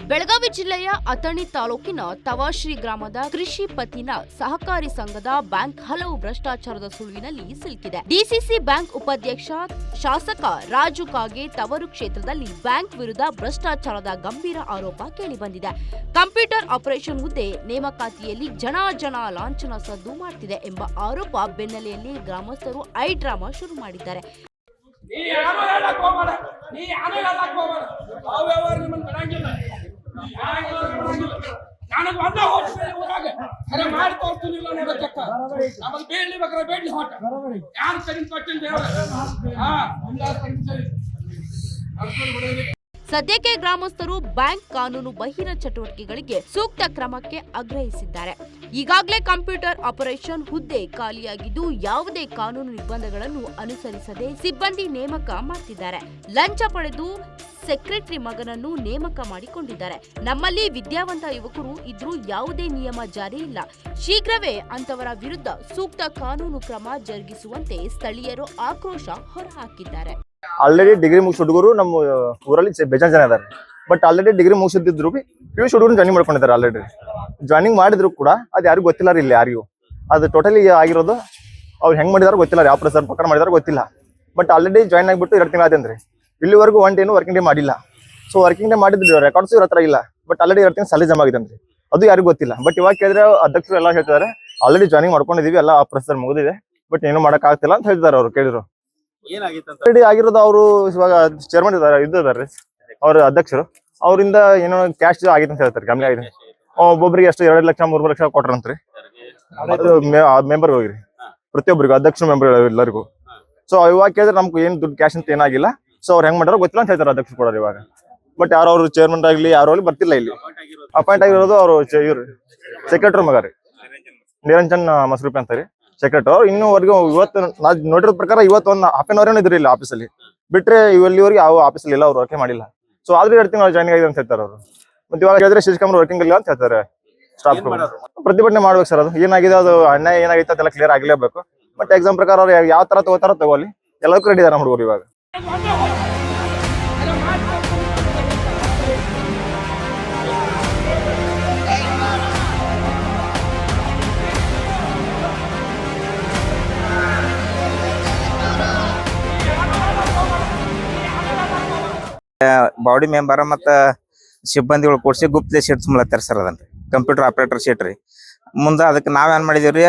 ಬೆಳಗಾವಿ ಜಿಲ್ಲೆಯ ಅಥಣಿ ತಾಲೂಕಿನ ತವಾಶ್ರೀ ಗ್ರಾಮದ ಕೃಷಿ ಪತ್ತಿನ ಸಹಕಾರಿ ಸಂಘದ ಬ್ಯಾಂಕ್ ಹಲವು ಭ್ರಷ್ಟಾಚಾರದ ಸುಳಿವಿನಲ್ಲಿ ಸಿಲುಕಿದೆ. ಡಿಸಿಸಿ ಬ್ಯಾಂಕ್ ಉಪಾಧ್ಯಕ್ಷ ಶಾಸಕ ರಾಜು ಕಾಗೆ ತವರು ಕ್ಷೇತ್ರದಲ್ಲಿ ಬ್ಯಾಂಕ್ ವಿರುದ್ಧ ಭ್ರಷ್ಟಾಚಾರದ ಗಂಭೀರ ಆರೋಪ ಕೇಳಿಬಂದಿದೆ. ಕಂಪ್ಯೂಟರ್ ಆಪರೇಷನ್ ಹುದ್ದೆ ನೇಮಕಾತಿಯಲ್ಲಿ ಜನ ಲಾಂಛನ ಸದ್ದು ಮಾಡ್ತಿದೆ ಎಂಬ ಆರೋಪ ಬೆನ್ನಲೆಯಲ್ಲಿ ಗ್ರಾಮಸ್ಥರು ಡ್ರಾಮಾ ಶುರು ಮಾಡಿದ್ದಾರೆ. ಸದ್ಯಕ್ಕೆ ಗ್ರಾಮಸ್ಥರು ಬ್ಯಾಂಕ್ ಕಾನೂನು ಬಾಹಿರ ಚಟುವಟಿಕೆಗಳಿಗೆ ಸೂಕ್ತ ಕ್ರಮಕ್ಕೆ ಆಗ್ರಹಿಸಿದ್ದಾರೆ. ಈಗಾಗಲೇ ಕಂಪ್ಯೂಟರ್ ಆಪರೇಷನ್ ಹುದ್ದೆ ಖಾಲಿಯಾಗಿದ್ದು ಯಾವುದೇ ಕಾನೂನು ನಿರ್ಬಂಧಗಳನ್ನು ಅನುಸರಿಸದೆ ಸಿಬ್ಬಂದಿ ನೇಮಕ ಮಾಡ್ತಿದ್ದಾರೆ. ಲಂಚ ಪಡೆದು ಸೆಕ್ರೆಟರಿ ಮಗನನ್ನು ನೇಮಕ ಮಾಡಿಕೊಂಡಿದ್ದಾರೆ. ನಮ್ಮಲ್ಲಿ ವಿದ್ಯಾವಂತ ಯುವಕರು ಇದ್ರೂ ಯಾವುದೇ ನಿಯಮ ಜಾರಿ ಇಲ್ಲ. ಶೀಘ್ರವೇ ಅಂತವರ ವಿರುದ್ಧ ಸೂಕ್ತ ಕಾನೂನು ಕ್ರಮ ಜರುಗಿಸುವಂತೆ ಸ್ಥಳೀಯರು ಆಕ್ರೋಶ ಹೊರಹಾಕಿದ್ದಾರೆ. ಆಲ್ರೆಡಿ ಡಿಗ್ರಿ ಮುಗಿಸ್ ಹುಡುಗರು ನಮ್ಮ ಊರಲ್ಲಿ ಬೇಜಾನ್ ಜನ ಇದಾರೆ. ಬಟ್ ಆಲ್ರೆಡಿ ಡಿಗ್ರಿ ಮುಗಿಸಿದ್ರು PUC ಹುಡುಗರು ಜಾಯ್ನಿಂಗ್ ಮಾಡ್ಕೊಂಡಿದ್ದಾರೆ. ಆಲ್ರೆಡಿ ಜಾಯ್ನಿಂಗ್ ಮಾಡಿದ್ರು ಕೂಡ ಅದು ಯಾರಿಗೂ ಗೊತ್ತಿಲ್ಲ ಇಲ್ಲ ಯಾರಿಗೂ. ಅದು ಟೋಟಲಿ ಆಗಿರೋದು ಅವ್ರು ಹೆಂಗ್ ಮಾಡಿದಾರೋ ಗೊತ್ತಿಲ್ಲ, ಯಾವ ಪ್ರೊಸೆಸ್ ಪ್ರಕಾರ ಮಾಡಿದಾರೋ ಗೊತ್ತಿಲ್ಲ. ಬಟ್ ಆಲ್ರೆಡಿ ಜಾಯ್ನ್ ಆಗಿಬಿಟ್ಟು 2 ತಿಂಗಳು ಆದೇನ್ರಿ. ಇಲ್ಲಿವರೆಗೂ 1 ಡೇನು ವರ್ಕಿಂಗ್ ಡೇ ಮಾಡಿಲ್ಲ. ಸೊ ವರ್ಕಿಂಗ್ ಡೇ ಮಾಡಿದ್ರು ರೆಕಾರ್ಡ್ಸ್ ಇವ್ರ ಹತ್ರ ಇಲ್ಲ. ಬಟ್ ಆಲ್ರೆಡಿ 2 ತಿಂಗಳು ಸ್ಯಾಲರಿ ಜಮಾ ಆಗಿದೆನ್ರಿ, ಅದು ಯಾರಿಗೂ ಗೊತ್ತಿಲ್ಲ. ಬಟ್ ಇವಾಗ ಕೇಳಿದ್ರೆ ಅಧ್ಯಕ್ಷರು ಎಲ್ಲ ಹೇಳ್ತಿದ್ದಾರೆ ಆಲ್ರೆಡಿ ಜಾಯ್ನಿಂಗ್ ಮಾಡ್ಕೊಂಡಿದೀವಿ, ಎಲ್ಲ ಪ್ರೊಸೆಸ್ ಮುಗಿದಿದೆ, ಬಟ್ ಏನು ಮಾಡಕ್ ಆಗ್ತಿಲ್ಲ ಅಂತ ಹೇಳ್ತಿದ್ದಾರೆ. ಅವ್ರು ಕೇಳಿದ್ರು ಆಲ್ರೆಡಿ ಆಗಿರೋದು ಅವರು ಇವಾಗ ಚೇರ್ಮನ್ ಇದ್ದಾರೆ ಅವ್ರ ಅಧ್ಯಕ್ಷರು, ಅವರಿಂದ ಏನೋ ಕ್ಯಾಶ್ ಆಗಿತ್ತು ಅಂತ ಹೇಳ್ತಾರೆ. ಕಮ್ಮಿ ಆಗಿದೆ. ಒಬ್ಬೊಬ್ಬರಿಗೆ ಎಷ್ಟು 2 ಲಕ್ಷ 3 ಲಕ್ಷ ಕೊಟ್ರಂತ್ರಿ. ಮೆಂಬರ್ ಹೋಗಿರಿ ಪ್ರತಿಯೊಬ್ಬರಿಗೂ, ಅಧ್ಯಕ್ಷರು ಮೆಂಬರ್ ಎಲ್ಲರಿಗೂ. ಸೊ ಇವಾಗ ಕೇಳಿದ್ರೆ ನಮ್ಗೆ ಏನ್ ದುಡ್ಡು ಕ್ಯಾಶ್ ಅಂತ ಏನಾಗಿಲ್ಲ. ಸೊ ಅವ್ರು ಹೆಂಗ್ ಮಾಡಾರೋ ಗೊತ್ತಿಲ್ಲ ಅಂತ ಹೇಳ್ತಾರೆ ಅಧ್ಯಕ್ಷರು ಕೊಡೋರು ಇವಾಗ. ಬಟ್ ಯಾರು ಅವ್ರು ಚೇರ್ಮನ್ ಆಗ್ಲಿ ಯಾರು ಅಲ್ಲಿ ಬರ್ತಿಲ್ಲ. ಇಲ್ಲಿ ಅಪಾಯಿಂಟ್ ಆಗಿರೋದು ಅವರು ಇವ್ರು ಸೆಕ್ರೆಟರಿ ಮಗ ರೀ, ನಿರಂಜನ್ ಮಸರೂಪಿ ಅಂತಾರೆ ಸೆಕ್ರೆಟರಿ. ಅವ್ರು ಇನ್ನೂವರೆಗೂ ಇವತ್ತು ನಾ ನೋಡಿರೋ ಪ್ರಕಾರ ಇವತ್ತು ಒಂದು ಹಾಫ್ ಅನ್ ಅವರ್ ಇದ್ರಿ ಇಲ್ಲ ಆಫೀಸಲ್ಲಿ, ಬಿಟ್ರೆ ಇಲ್ಲಿವರೆಗೆ ಯಾವ ಆಫೀಸಲ್ಲಿ ಇಲ್ಲ, ಅವ್ರು ವರ್ಕ್ ಮಾಡಿಲ್ಲ. ಸೊ ಆದ್ರೆ 2 ತಿಂಗಳು ಜಾಯ್ನಿಂಗ್ ಆಗಿದೆ ಅಂತ ಹೇಳ್ತಾರೆ ಅವರು. ಮತ್ತೆ ಇವಾಗ ಹೇಳಿದ್ರೆ ಶಿಶುಕುಮಾರ್ ವರ್ಕಿಂಗ್ ಇಲ್ಲ ಅಂತ ಹೇಳ್ತಾರೆ. ಸ್ಟಾಫ್ ಪ್ರತಿಭಟನೆ ಮಾಡ್ಬೇಕು ಸರ್. ಅದು ಏನಾಗಿದೆ, ಅದು ಅನ್ಯಾಯ ಏನಾಗಿತ್ತು ಅದೆಲ್ಲ ಕ್ಲಿಯರ್ ಆಗ್ಲೇಬೇಕು. ಬಟ್ ಎಕ್ಸಾಮ್ ಪ್ರಕಾರ ಅವ್ರು ಯಾವ ತರ ತಗೋತಾರೋ ತಗೋಲಿ, ಎಲ್ಲದಕ್ಕೂ ರೆಡಿ ಇದಾರೆ ನಮ್ಮ ಹುಡುಗರು ಇವಾಗ. ಬಾಡಿ ಮೆಂಬರ್ ಮತ್ತ ಸಿಬ್ಬಂದಿಗಳು ಕೊಡ್ಸಿ ಗುಪ್ತ ಶೀಟ್ ತುಂಬಲತ್ತಾರ ಸರ್. ಅದನ್ರಿ ಕಂಪ್ಯೂಟರ್ ಆಪರೇಟರ್ ಶೀಟ್ ರೀ. ಮುಂದೆ ಅದಕ್ಕೆ ನಾವೇನ್ ಮಾಡಿದೀವ್ರಿ,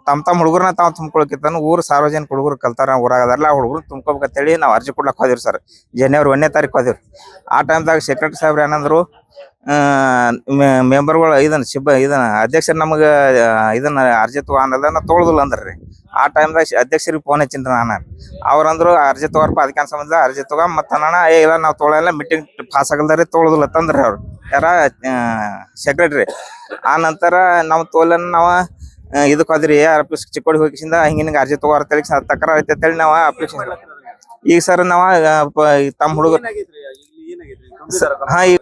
ತಮ್ಮ ಹುಡುಗರನ್ನ ತಾವ್ ತುಂಬ್ಕೊಳಕಿತ್ತಾನು ಊರು ಸಾರ್ವಜನಿಕ ಹುಡುಗರು ಕಲ್ತಾರ ಊರಾಗದಾರಲ್ಲ ಆ ಹುಡುಗರು ತುಂಬ್ಕೋಬೇಕಂತೇಳಿ ನಾವು ಅರ್ಜಿ ಕೊಡ್ಲಕ್ ಹೋದಿವ್ರಿ ಸರ್. ಜನವರಿ 1ನೇ ತಾರೀಕು ಹೋದಿವ್ರಿ. ಆ ಟೈಮ್ದಾಗ ಸೆಕ್ರೆಟರಿ ಸಾಹೇಬ್ರು ಏನಂದ್ರು, ಮೆಂಬರ್ಗಳು ಇದನ್ನ ಅಧ್ಯಕ್ಷರು ನಮಗ ಇದನ್ನ ಅರ್ಜಿ ತಗೋದನ್ನ ತೊಗೊಳುದಿಲ್ಲ ಅಂದ್ರಿ. ಆ ಟೈಮ್ದಾಗ ಅಧ್ಯಕ್ಷರಿಗೆ ಫೋನ್ ಹಚ್ಚಿನ್ರಿ ನಾನು. ಅವ್ರಂದ್ರು ಅರ್ಜಿ ತಗೋರಪ್ಪ, ಅದಕ್ಕೆ ಸಂಬಂಧ ಅರ್ಜಿ ತಗೋ ಮತ್ತ ಅಣ್ಣ ಇಲ್ಲ ನಾವು ತೊಗೊಳಲ್ಲ, ಮೀಟಿಂಗ್ ಪಾಸ್ ಆಗಲ್ದಾರೆ ತೊಗೊಳುದಿಲ್ಲ ತಂದ್ರಿ ಅವ್ರು. ಯಾರ ಸೆಕ್ರೆಟರಿ. ಆ ನಂತರ ನಾವು ತೋಲನ್ನ ನಾವ ಇದಕ್ಕೆ ಹೋದ್ರಿ ಆಫೀಸ್ ಚಿಕ್ಕೋಡಿ ಹೋಗಿಸಿಂದ ಹಿಂಗ ಅರ್ಜಿ ತಗೋರ ತಳಿ ತಕರಾರ್ ಐತೆ ಅಂತೇಳಿ ನಾವ ಅಪ್ಲಿಕೇಶನ್. ಈಗ ಸರ್ ನಾವ ತಮ್ಮ ಹುಡುಗರು ಈ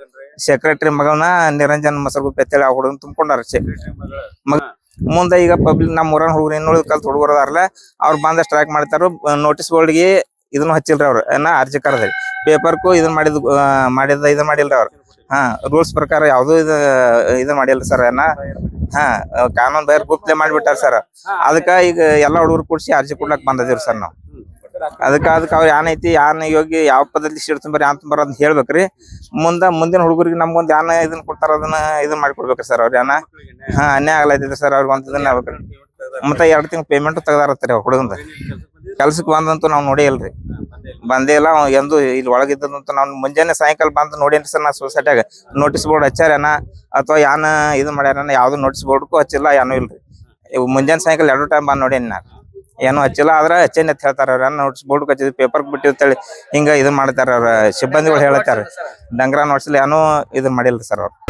ಸೆಕ್ರೆಟರಿ ಮಗಳನ್ನ ನಿರಂಜನ್ ಮಸರಗುಪ್ಪಿ ಅಂತೇಳಿ ಆ ಹುಡುಗನ ತುಂಬ್ಕೊಂಡಾರ ಮಗ. ಮುಂದೆ ಈಗ ಪಬ್ಲಿಕ್ ನಮ್ಮ ಊರನ್ ಹುಡುಗರು ಇನ್ನುಳಿದ ಕಲ್ತ್ ಹುಡುಗರು ಅದಾರಲ್ಲ ಅವ್ರು ಬಂದ ಸ್ಟ್ರೈಕ್ ಮಾಡ್ತಾರ. ನೋಟಿಸ್ ಬೋರ್ಡ್ಗೆ ಇದನ್ನು ಹಚ್ಚಿಲ್ರಿ ಅವ್ರು, ಅರ್ಜಿ ಕರೆದ್ರಿ ಪೇಪರ್ಗೂ ಇದನ್ ಇದನ್ ಮಾಡಿಲ್ರಿ ಅವ್ರು. ರೂಲ್ಸ್ ಪ್ರಕಾರ ಯಾವ್ದು ಇದನ್ ಮಾಡಿಲ್ರಿ ಸರ್. ಕಾನೂನ್ ಬೈರ್ ಗುಪ್ತಲೆ ಮಾಡ್ಬಿಟ್ಟಾರ ಸರ್. ಅದಕ್ಕ ಈಗ ಎಲ್ಲಾ ಹುಡುಗರು ಕೂಡ್ಸಿ ಅರ್ಜಿ ಕೊಡ್ಲಕ್ ಬಂದಿವ್ರಿ ಸರ್ ನಾವು. ಅದಕ್ಕೆ ಅವ್ರು ಏನೈತಿ ಯೋಗಿ ಯಾವ ಪದ್ಧತಿ ಸೀಟ್ ತುಂಬಾರಿ ಯಾನ್ ತುಂಬಾರ ಅಂತ ಹೇಳ್ಬೇಕ್ರಿ. ಮುಂದಿನ ಹುಡುಗರಿಗೆ ನಮ್ಗೊಂದ್ ಯಾನ ಇದನ್ನ ಕೊಡ್ತಾರ ಅದನ್ನ ಇದನ್ನ ಮಾಡ್ಕೊಡ್ಬೇಕ್ರಿ ಸರ್. ಅವ್ರ ಯಾನ ಅನ್ಯಾಯ ಆಗ್ಲೈತಿದ್ರಿ ಸರ್. ಅವ್ರಿಗೆ ಒಂದ್ ಇದನ್ನ ಆಗ್ಬೇಕ್ರಿ. ಮತ್ತೆ 2 ತಿಂಗಳು ಪೇಮೆಂಟ್ ತೆಗ್ದಾರತ್ರಿ ಹುಡುಗಂದ. ಕೆಲ್ಸಕ್ಕೆ ಬಂದಂತೂ ನಾವ್ ನೋಡೇ ಇಲ್ರಿ, ಬಂದೇ ಇಲ್ಲ. ಎಂದು ಇಲ್ಲಿ ಒಳಗಿದ್ದಂತೂ ನಾವ್ ಮುಂಜಾನೆ ಸಾಯಂಕಾಲ ಬಂದು ನೋಡೇನ್ರಿ ಸರ್. ನಾ ಸೊಸೈಟಿಯಾಗ ನೋಟಿಸ್ ಬೋರ್ಡ್ ಹಚ್ಚಾರೇನ ಅಥವಾ ಯಾನ ಇದನ್ ಮಾಡ್ಯಾರ, ಯಾವ್ದು ನೋಟಿಸ್ ಬೋರ್ಡ್ಗೂ ಹಚ್ಚಿಲ್ಲ, ಏನೂ ಇಲ್ರಿ. ಮುಂಜಾನೆ ಸಾಯಂಕಾಲ 2 ಟೈಮ್ ಬಂದ್ ನೋಡೇನಿ ನಾ, ಏನೂ ಹಚ್ಚಿಲ್ಲ. ಆದ್ರೆ ಹಚ್ಚೇನಿ ಅಂತ ಹೇಳ್ತಾರ ಅವ್ರ. ನೋಟಿಸ್ ಬೋರ್ಡ್ ಹಚ್ಚಿದ್ ಪೇಪರ್ ಬಿಟ್ಟಿರ್ತೇಳಿ ಹಿಂಗ ಇದನ್ ಮಾಡ್ತಾರ ಅವ್ರ ಸಿಬ್ಬಂದಿಗಳು ಹೇಳ್ತಾರ. ಡಂಗ್ರ ನೋಡ್ಸಿಲ್ಲ, ಏನೂ ಇದನ್ ಮಾಡಿಲ್ರಿ ಸರ್ ಅವ್ರು.